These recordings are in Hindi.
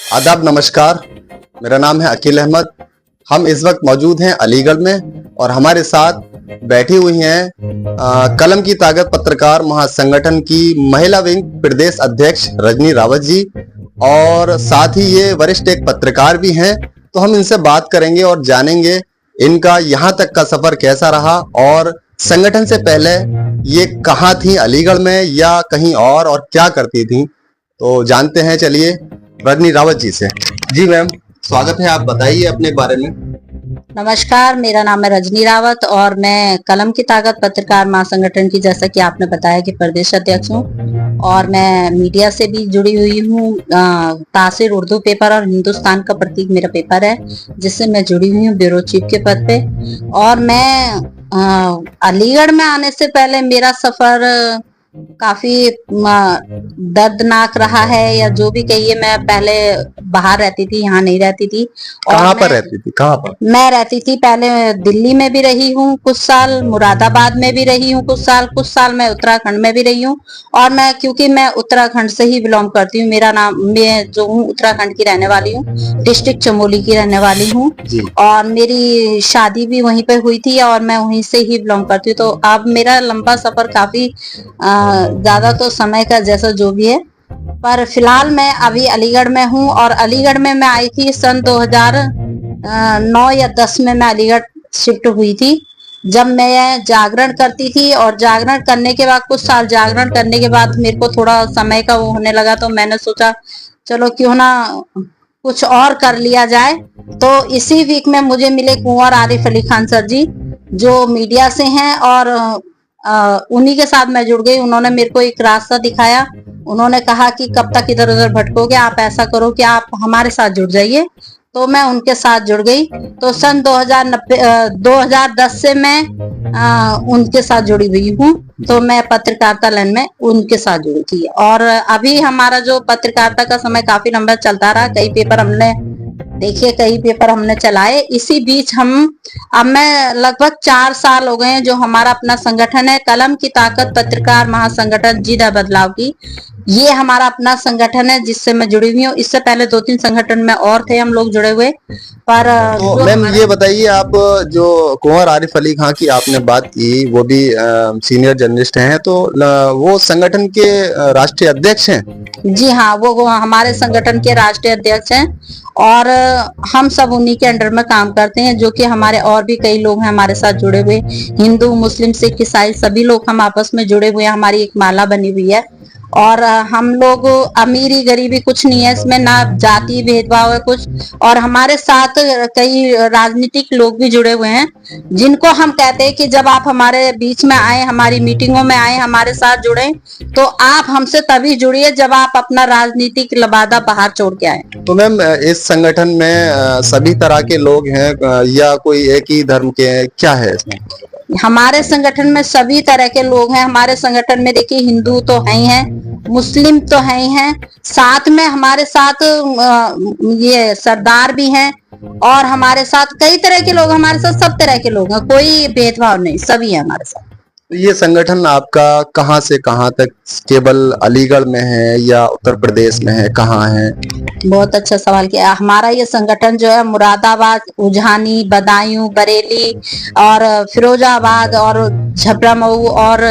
आदाब, नमस्कार। मेरा नाम है अकील अहमद। हम इस वक्त मौजूद हैं अलीगढ़ में और हमारे साथ बैठी हुई हैं कलम की ताकत पत्रकार महासंगठन की महिला विंग प्रदेश अध्यक्ष रजनी रावत जी, और साथ ही ये वरिष्ठ एक पत्रकार भी हैं। तो हम इनसे बात करेंगे और जानेंगे इनका यहाँ तक का सफर कैसा रहा और संगठन से पहले ये कहाँ थी, अलीगढ़ में या कहीं और क्या करती थी। तो जानते हैं, चलिए रजनी रावत जी से। जी मैम, स्वागत है। आप बताइए अपने बारे में। नमस्कार, मेरा नाम है रजनी रावत और मैं कलम की ताकत पत्रकार महासंगठन की, जैसा कि आपने बताया, कि प्रदेश अध्यक्ष हूँ। और मैं मीडिया से भी जुड़ी हुई हूँ। तासीर उर्दू पेपर और हिंदुस्तान का प्रतीक मेरा पेपर है, जिससे मैं जुड़ी हुई हूँ ब्यूरो चीफ के पद पे। और मैं अलीगढ़ में आने से पहले मेरा सफर काफी दर्दनाक रहा है, या जो भी कहिए। मैं पहले बाहर रहती थी, यहाँ नहीं रहती थी। कहाँ पर रहती थी? कहाँ पर? मैं रहती थी पहले दिल्ली में भी रही हूँ कुछ साल, मुरादाबाद में भी रही हूँ कुछ साल मैं उत्तराखंड में भी रही हूँ। और मैं, क्योंकि मैं उत्तराखंड से ही बिलोंग करती हूँ, मेरा नाम, मैं जो हूँ उत्तराखंड की रहने वाली हूँ, डिस्ट्रिक्ट चमोली की रहने वाली हूँ। और मेरी शादी भी वहीं पे हुई थी और मैं वहीं से ही बिलोंग करती हूँ। तो अब मेरा लंबा सफर काफी ज्यादा तो समय का जैसा जो भी है, पर फिलहाल मैं अभी अलीगढ़ में हूँ। और अलीगढ़ में मैं आई थी सन 2009 या 10 में। मैं अलीगढ़ शिफ्ट हुई थी जब मैं जागरण करती थी। और जागरण करने के बाद, कुछ साल जागरण करने के बाद, मेरे को थोड़ा समय का वो होने लगा, तो मैंने सोचा चलो क्यों ना कुछ और कर लिया जाए। तो इसी वीक में मुझे मिले कुंवर आरिफ अली खान सर जी, जो मीडिया से हैं, और उन्हीं के साथ मैं जुड़ गई। उन्होंने मेरे को एक रास्ता दिखाया। उन्होंने कहा कि कब तक इधर उधर भटकोगे, आप ऐसा करो कि आप हमारे साथ जुड़ जाइए। तो मैं उनके साथ जुड़ गई। तो सन 2010 से मैं उनके साथ जुड़ी हुई हूँ। तो मैं पत्रकारिता लाइन में उनके साथ जुड़ी थी। और अभी हमारा जो पत्रकारिता का समय काफी लंबा चलता रहा। कई पेपर हमने देखिए, कई पेपर हमने चलाए। इसी बीच अब मैं लगभग 4 साल हो गए हैं जो हमारा अपना संगठन है, कलम की ताकत पत्रकार महासंगठन जिद है बदलाव की। ये हमारा अपना संगठन है जिससे मैं जुड़ी हुई हूँ। इससे पहले 2-3 संगठन में और थे हम लोग जुड़े हुए। पर तो मैम ये बताइए, आप जो कुंवर आरिफ अली खान की आपने बात की, वो भी सीनियर जर्नलिस्ट हैं, तो वो संगठन के राष्ट्रीय अध्यक्ष हैं? जी हाँ, वो हमारे संगठन के राष्ट्रीय अध्यक्ष हैं। और हम सब उन्हीं के अंडर में काम करते हैं, जो कि हमारे और भी कई लोग हैं हमारे साथ जुड़े हुए। हिंदू, मुस्लिम, सिख, ईसाई सभी लोग हम आपस में जुड़े हुए हैं। हमारी एक माला बनी हुई है। और हम लोग, अमीरी गरीबी कुछ नहीं है इसमें, ना जाति भेदभाव है कुछ। और हमारे साथ कई राजनीतिक लोग भी जुड़े हुए हैं, जिनको हम कहते हैं कि जब आप हमारे बीच में आए, हमारी मीटिंगों में आए, हमारे साथ जुड़े, तो आप हमसे तभी जुड़िए जब आप अपना राजनीतिक लबादा बाहर छोड़ के आए। तो मैम, इस संगठन में सभी तरह के लोग हैं या कोई एक ही धर्म के हैं, क्या है इसमें? हमारे संगठन में सभी तरह के लोग हैं। हमारे संगठन में देखिए, हिंदू तो है ही हैं, मुस्लिम तो है ही हैं, साथ में हमारे साथ ये सरदार भी हैं। और हमारे साथ कई तरह के लोग, हमारे साथ सब तरह के लोग हैं, कोई भेदभाव नहीं, सभी है हमारे साथ। तो ये संगठन आपका कहाँ से कहाँ तक केवल अलीगढ़ में है या उत्तर प्रदेश में है, कहाँ है? बहुत अच्छा सवाल किया। हमारा ये संगठन जो है मुरादाबाद, उझानी, बदायूं, बरेली और फिरोजाबाद और झपरामऊ और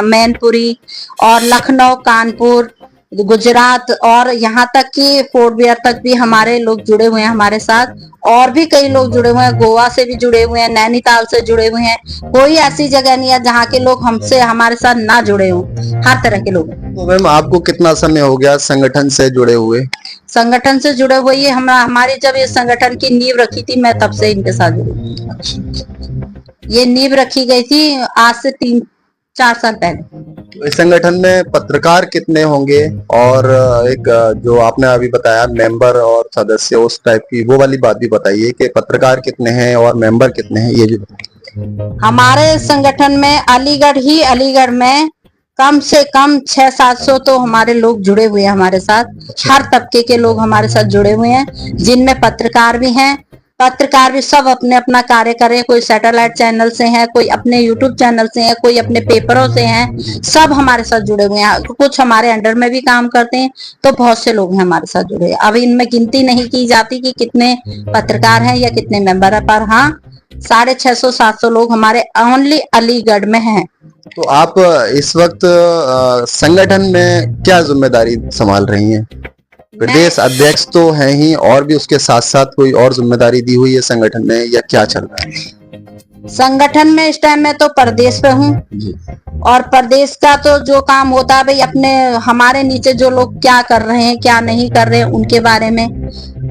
मैनपुरी और लखनऊ, कानपुर, गुजरात और यहाँ तक कि फोर्ट बियर तक भी हमारे लोग जुड़े हुए हैं हमारे साथ। और भी कई लोग जुड़े हुए हैं, गोवा से भी जुड़े हुए हैं, नैनीताल से जुड़े हुए हैं। कोई ऐसी जगह नहीं है जहाँ के लोग हमसे, हमारे साथ ना जुड़े हों, हर तरह के लोग। तो मैम, आपको कितना समय हो गया संगठन से जुड़े हुए? संगठन से जुड़े हुए ये हमारी जब ये संगठन की नींव रखी थी, मैं तब से इनके साथ जुड़ी। ये नींव रखी गई थी आज से 3-4 साल पहले। इस संगठन में पत्रकार कितने होंगे, और एक जो आपने अभी बताया मेंबर और सदस्य, उस टाइप की वो वाली बात भी बताइए कि पत्रकार कितने हैं और मेंबर कितने हैं, ये भी बताइए। हमारे संगठन में अलीगढ़ में कम से कम 600-700 तो हमारे लोग जुड़े हुए हैं हमारे साथ। हर तबके के लोग हमारे साथ जुड़े हुए हैं, जिनमें पत्रकार भी हैं, पत्रकार भी सब अपने अपना कार्य कर रहे हैं। कोई सैटेलाइट चैनल से है, कोई अपने यूट्यूब चैनल से है, कोई अपने पेपरों से हैं। सब हमारे साथ जुड़े हुए हैं। कुछ हमारे अंडर में भी काम करते हैं, तो बहुत से लोग हैं हमारे साथ जुड़े। अब इनमें गिनती नहीं की जाती कि कितने पत्रकार हैं या कितने मेंबर है, पर हाँ 650-700 लोग हमारे ओनली अलीगढ़ में हैं। तो आप इस वक्त संगठन में क्या जिम्मेदारी संभाल रही हैं? प्रदेश अध्यक्ष तो हैं ही, और भी उसके साथ साथ कोई और जिम्मेदारी दी हुई है संगठन में, या क्या चल रहा है? संगठन में इस टाइम में तो प्रदेश पे हूँ, और प्रदेश का तो जो काम होता है भाई, अपने हमारे नीचे जो लोग क्या कर रहे हैं क्या नहीं कर रहे हैं उनके बारे में,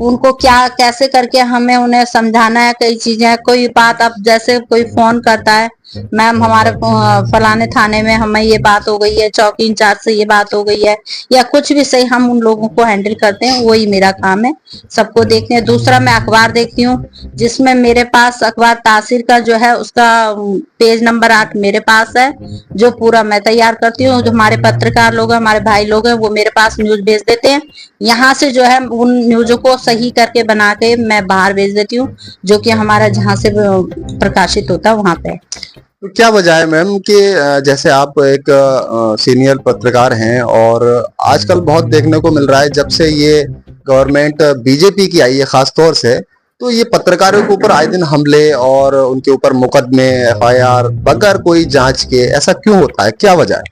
उनको क्या कैसे करके हमें उन्हें समझाना है। कई चीजें, कोई बात, अब जैसे कोई फोन करता है, मैम हमारे फलाने थाने में हमें ये बात हो गई है, चौकी इंचार्ज से ये बात हो गई है, या कुछ भी सही, हम उन लोगों को हैंडल करते हैं। वही मेरा काम है, सबको देखते हैं। दूसरा, मैं अखबार देखती हूँ, जिसमें मेरे पास अखबार तासीर का जो है उसका पेज नंबर 8 मेरे पास है, जो पूरा मैं तैयार करती हूँ। जो हमारे पत्रकार लोग हैं, हमारे भाई लोग हैं, वो मेरे पास न्यूज भेज देते हैं। यहाँ से जो है उन न्यूजों को सही करके बना के मैं बाहर भेज देती हूँ, जो कि हमारा जहाँ से प्रकाशित होता है वहां पे। तो क्या वजह है मैम कि जैसे आप एक सीनियर पत्रकार हैं, और आजकल बहुत देखने को मिल रहा है जब से ये गवर्नमेंट बीजेपी की आई है खास तौर से, तो ये पत्रकारों के ऊपर आए दिन हमले और उनके ऊपर मुकदमे, एफआईआर बगैर कोई जांच के, ऐसा क्यों होता है? क्या वजह है?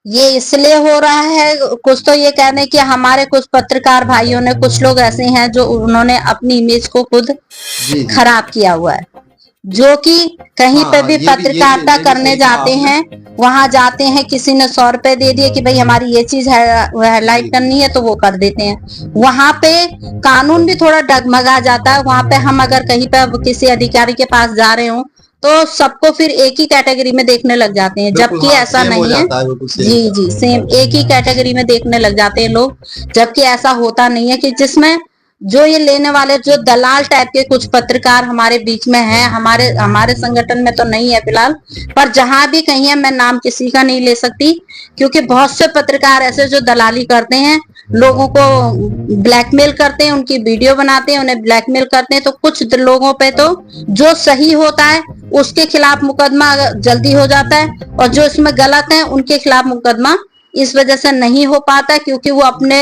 ये इसलिए हो रहा है, कुछ तो ये कहने कि हमारे कुछ पत्रकार भाइयों ने, कुछ लोग ऐसे हैं जो उन्होंने अपनी इमेज को खुद खराब किया हुआ है, जो कि कहीं पे भी पत्रकारिता करने जाते हैं, वहां जाते हैं, किसी ने 100 रुपए दे दिए कि भाई हमारी ये चीज हाईलाइट करनी है, तो वो कर देते हैं। वहां पे कानून भी थोड़ा डगमगा जाता है। वहां पे हम अगर कहीं पे किसी अधिकारी के पास जा रहे हो, तो सबको फिर एक ही कैटेगरी में देखने लग जाते हैं, जबकि ऐसा नहीं है। जी जी, सेम एक ही कैटेगरी में देखने लग जाते हैं लोग, जबकि ऐसा होता नहीं है। कि जिसमें जो ये लेने वाले जो दलाल टाइप के कुछ पत्रकार हमारे बीच में हैं, हमारे संगठन में तो नहीं है फिलहाल, पर जहां भी कहीं है, मैं नाम किसी का नहीं ले सकती, क्योंकि बहुत से पत्रकार ऐसे जो दलाली करते हैं, लोगों को ब्लैकमेल करते हैं, उनकी वीडियो बनाते हैं, उन्हें ब्लैकमेल करते हैं। तो कुछ लोगों पे तो जो सही होता है उसके खिलाफ मुकदमा जल्दी हो जाता है, और जो इसमें गलत है उनके खिलाफ मुकदमा इस वजह से नहीं हो पाता, क्योंकि वो अपने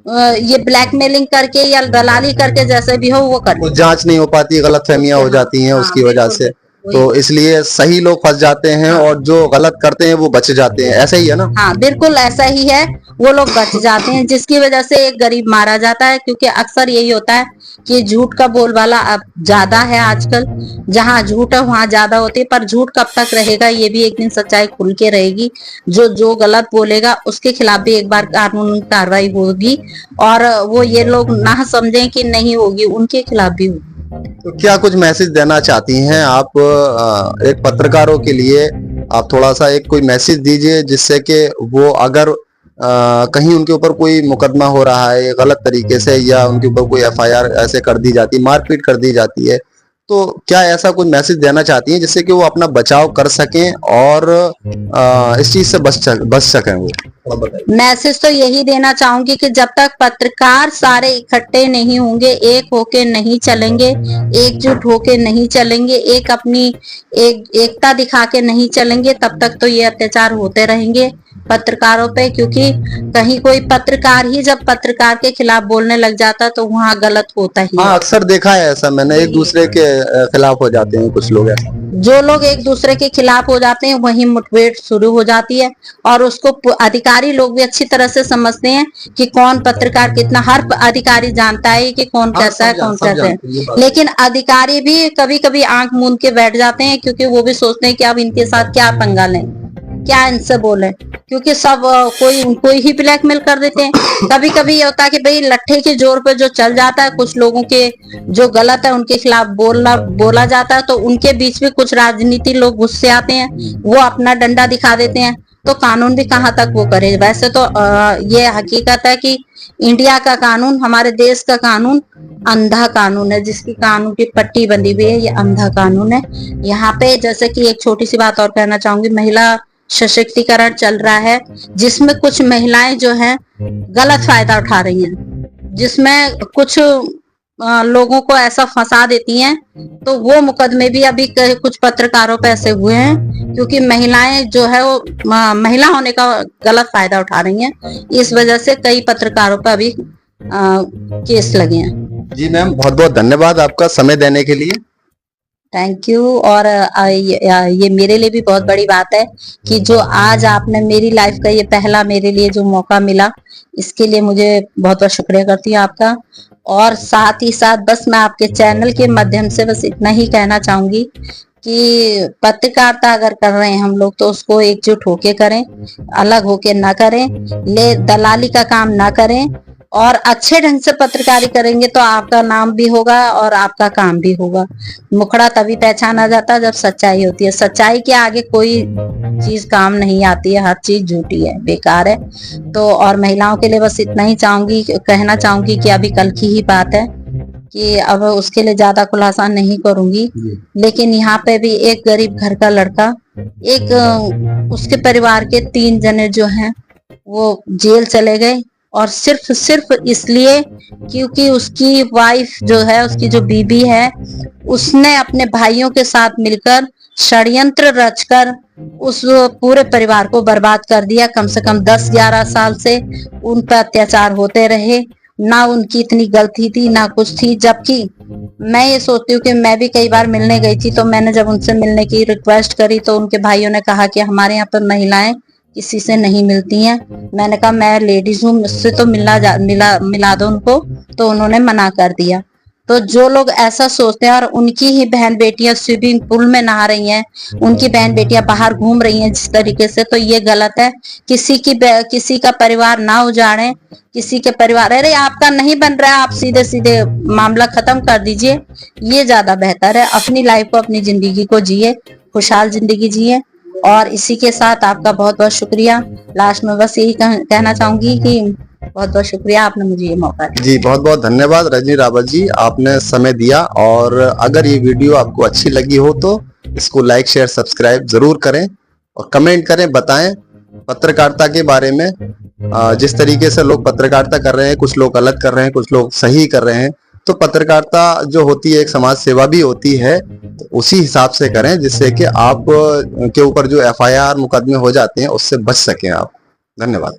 ये ब्लैकमेलिंग करके या दलाली करके जैसे भी हो वो करते, जांच नहीं हो पाती, गलतफहमियां हो जाती हैं उसकी वजह से, तो इसलिए सही लोग फंस जाते हैं और जो गलत करते हैं वो बच जाते हैं। ऐसा ही है ना? हाँ बिल्कुल ऐसा ही है, वो लोग बच जाते हैं, जिसकी वजह से एक गरीब मारा जाता है। क्योंकि अक्सर यही होता है कि झूठ का बोलबाला अब ज्यादा है आजकल, जहाँ झूठ है वहां ज्यादा होती है। पर झूठ कब तक रहेगा, ये भी एक दिन सच्चाई खुल के रहेगी। जो गलत बोलेगा उसके खिलाफ भी एक बार कानूनी कार्रवाई होगी, और वो ये लोग ना समझें कि नहीं होगी, उनके खिलाफ भी होगी। तो क्या कुछ मैसेज देना चाहती हैं आप एक पत्रकारों के लिए? आप थोड़ा सा एक कोई मैसेज दीजिए, जिससे कि वो अगर कहीं उनके ऊपर कोई मुकदमा हो रहा है गलत तरीके से, या उनके ऊपर कोई एफआईआर ऐसे कर दी जाती, मारपीट कर दी जाती है, तो क्या ऐसा कुछ मैसेज देना चाहती हैं जिससे कि वो अपना बचाव कर सकें और इस चीज से बच सकें वो? मैसेज तो यही देना चाहूंगी कि जब तक पत्रकार सारे इकट्ठे नहीं होंगे, एक होके नहीं चलेंगे, एकजुट होके नहीं चलेंगे, एक अपनी एकता दिखा के नहीं चलेंगे, तब तक तो ये अत्याचार होते रहेंगे पत्रकारों पे। क्योंकि कहीं कोई पत्रकार ही जब पत्रकार के खिलाफ बोलने लग जाता है, तो वहाँ गलत होता ही है। अक्सर देखा है ऐसा मैंने, एक दूसरे के खिलाफ हो जाते हैं कुछ लोग। ऐसा जो लोग एक दूसरे के खिलाफ हो जाते हैं, वहीं मुठभेड़ शुरू हो जाती है, और उसको अधिकारी लोग भी अच्छी तरह से समझते हैं कि कौन पत्रकार कितना, हर अधिकारी जानता है कि कौन कैसा है, कौन कैसा है। लेकिन अधिकारी भी कभी कभी आंख मूंद के बैठ जाते हैं, क्योंकि वो भी सोचते हैं कि अब इनके साथ क्या पंगा लें, क्या इनसे बोले, क्योंकि सब कोई उनको ही ब्लैकमेल कर देते हैं। कभी कभी ये होता है कि भाई लट्ठे के जोर पे जो चल जाता है, कुछ लोगों के जो गलत है उनके खिलाफ बोला जाता है, तो उनके बीच में कुछ राजनीति लोग गुस्से आते हैं, वो अपना डंडा दिखा देते हैं, तो कानून भी कहाँ तक वो करे। वैसे तो ये हकीकत है कि इंडिया का कानून, हमारे देश का कानून अंधा कानून है, जिसकी कानून की पट्टी बंधी हुई है, ये अंधा कानून है। यहाँ पे जैसे कि एक छोटी सी बात और कहना चाहूंगी, महिला सशक्तिकरण चल रहा है, जिसमें कुछ महिलाएं जो हैं गलत फायदा उठा रही हैं, जिसमें कुछ लोगों को ऐसा फंसा देती हैं, तो वो मुकदमे भी अभी कुछ पत्रकारों पे ऐसे हुए हैं, क्योंकि महिलाएं जो है वो महिला होने का गलत फायदा उठा रही हैं। इस वजह से कई पत्रकारों पर अभी केस लगे हैं। जी मैम, बहुत बहुत धन्यवाद आपका समय देने के लिए। Thank you. और ये मेरे लिए भी बहुत बड़ी बात है कि जो आज आपने मेरी लाइफ का ये पहला मेरे लिए जो मौका मिला, इसके लिए मुझे बहुत बहुत शुक्रिया करती हूँ आपका। और साथ ही साथ बस मैं आपके चैनल के माध्यम से बस इतना ही कहना चाहूंगी कि पत्रकारिता अगर कर रहे हैं हम लोग तो उसको एकजुट होके करें, अलग होके ना करें, दलाली का काम ना करें, और अच्छे ढंग से पत्रकारी करेंगे तो आपका नाम भी होगा और आपका काम भी होगा। मुखड़ा तभी पहचाना जाता है जब सच्चाई होती है। सच्चाई के आगे कोई चीज काम नहीं आती है, हर चीज झूठी है, बेकार है। तो और महिलाओं के लिए बस इतना ही कहना चाहूंगी कि अभी कल की ही बात है कि अब उसके लिए ज्यादा खुलासा नहीं करूंगी, लेकिन यहाँ पे भी एक गरीब घर का लड़का, एक उसके परिवार के 3 जने जो हैं वो जेल चले गए, और सिर्फ इसलिए क्योंकि उसकी वाइफ जो है, उसकी जो बीबी है, उसने अपने भाइयों के साथ मिलकर षड्यंत्र रचकर उस पूरे परिवार को बर्बाद कर दिया। कम से कम 10-11 साल से उन पर अत्याचार होते रहे, ना उनकी इतनी गलती थी ना कुछ थी। जबकि मैं ये सोचती हूँ कि मैं भी कई बार मिलने गई थी, तो मैंने जब उनसे मिलने की रिक्वेस्ट करी तो उनके भाइयों ने कहा कि हमारे यहाँ पर महिलाएं किसी से नहीं मिलती हैं। मैंने कहा मैं लेडीज हूँ, मुझसे तो मिला दो उनको, तो उन्होंने मना कर दिया। तो जो लोग ऐसा सोचते हैं और उनकी ही बहन बेटियां स्विमिंग पूल में नहा रही हैं, उनकी बहन बेटियां बाहर घूम रही हैं जिस तरीके से, तो ये गलत है। किसी का परिवार ना उजाड़ें, किसी के परिवार, अरे आपका नहीं बन रहा है, आप सीधे सीधे मामला खत्म कर दीजिए, ये ज्यादा बेहतर है। अपनी लाइफ को, अपनी जिंदगी को जिए, खुशहाल जिंदगी जिए। और इसी के साथ आपका बहुत बहुत शुक्रिया। लास्ट में बस यही कहना चाहूंगी कि बहुत बहुत शुक्रिया, आपने मुझे ये मौका दिया। जी बहुत बहुत धन्यवाद रजनी रावत जी, आपने समय दिया। और अगर ये वीडियो आपको अच्छी लगी हो तो इसको लाइक शेयर सब्सक्राइब जरूर करें और कमेंट करें, बताएं पत्रकारिता के बारे में। जिस तरीके से लोग पत्रकारिता कर रहे हैं, कुछ लोग गलत कर रहे हैं, कुछ लोग सही कर रहे हैं, तो पत्रकारिता जो होती है एक समाज सेवा भी होती है, तो उसी हिसाब से करें जिससे कि आप के ऊपर जो FIR मुकदमे हो जाते हैं उससे बच सकें आप। धन्यवाद।